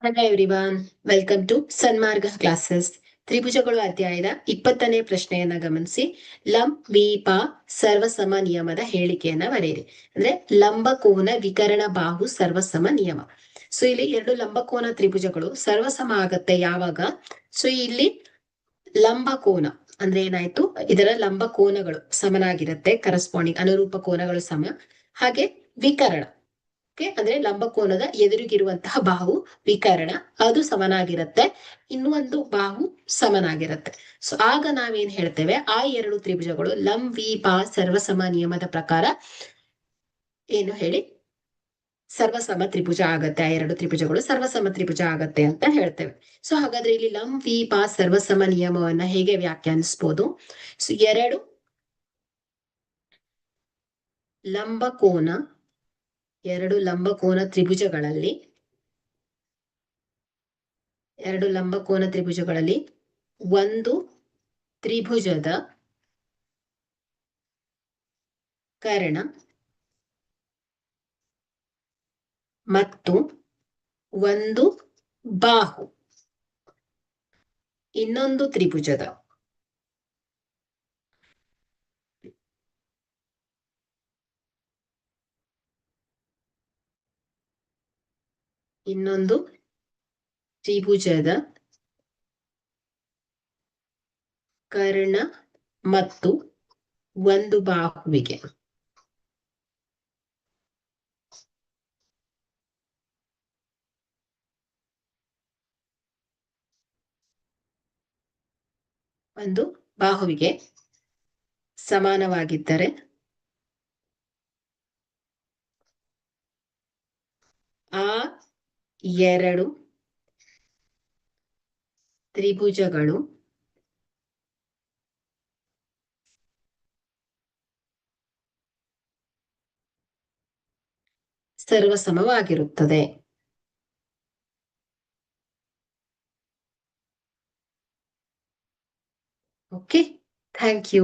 Hello everyone, welcome to Sanmarga classes. ತ್ರಿಭುಜಗಳು ಅಧ್ಯಾಯದ 20ನೇ ಪ್ರಶ್ನೆಯನ್ನ ಗಮನಿಸಿ. ಲಂ ವಿ ಪ ಸರ್ವಸಮ ನಿಯಮದ ಹೇಳಿಕೆಯನ್ನ ಬರೆಯಿರಿ. ಅಂದ್ರೆ ಲಂಬಕೋನ ವಿಕರ್ಣ ಬಾಹು ಸರ್ವಸಮ ನಿಯಮ. ಸೊ ಇಲ್ಲಿ ಎರಡು ಲಂಬಕೋನ ತ್ರಿಭುಜಗಳು ಸರ್ವಸಮ ಆಗತ್ತೆ ಯಾವಾಗ? ಸೊ ಇಲ್ಲಿ ಲಂಬಕೋನ ಅಂದ್ರೆ ಏನಾಯ್ತು, ಇದರ ಲಂಬಕೋನಗಳು ಸಮನಾಗಿರುತ್ತೆ, ಕರೆಸ್ಪಾಂಡಿಂಗ್ ಅನುರೂಪ ಕೋನಗಳು ಸಮ. ಹಾಗೆ ವಿಕರ್ಣ ಅಂದ್ರೆ ಲಂಬಕೋನದ ಎದುರಿಗಿರುವಂತಹ ಬಾಹು ವಿಕರ್ಣ ಅದು ಸಮನಾಗಿರುತ್ತೆ, ಇನ್ನು ಒಂದು ಬಾಹು ಸಮನಾಗಿರುತ್ತೆ. ಸೊ ಆಗ ನಾವೇನ್ ಹೇಳ್ತೇವೆ, ಆ ಎರಡು ತ್ರಿಭುಜಗಳು ಲಂ ವಿ ಪಾ ಸರ್ವಸಮ ನಿಯಮದ ಪ್ರಕಾರ ಏನು ಹೇಳಿ ಸರ್ವಸಮ ತ್ರಿಭುಜ ಆಗತ್ತೆ. ಆ ಎರಡು ತ್ರಿಭುಜಗಳು ಸರ್ವಸಮ ತ್ರಿಭುಜ ಆಗತ್ತೆ ಅಂತ ಹೇಳ್ತೇವೆ. ಸೊ ಹಾಗಾದ್ರೆ ಇಲ್ಲಿ ಲಂ ವಿ ಪಾ ಸರ್ವಸಮ ನಿಯಮವನ್ನ ಹೇಗೆ ವ್ಯಾಖ್ಯಾನಿಸಬಹುದು? ಸೊ ಲಂಬಕೋನ ಎರಡು ಲಂಬಕೋನ ತ್ರಿಭುಜಗಳಲ್ಲಿ ಒಂದು ತ್ರಿಭುಜದ ಕರ್ಣ ಮತ್ತು ಒಂದು ಬಾಹು ಇನ್ನೊಂದು ತ್ರಿಭುಜದ ಕರ್ಣ ಮತ್ತು ಒಂದು ಬಾಹುವಿಗೆ ಸಮಾನವಾಗಿದ್ದರೆ ಆ ಎರಡು ತ್ರಿಭುಜಗಳು ಸರ್ವಸಮವಾಗಿರುತ್ತದೆ. Okay, thank you.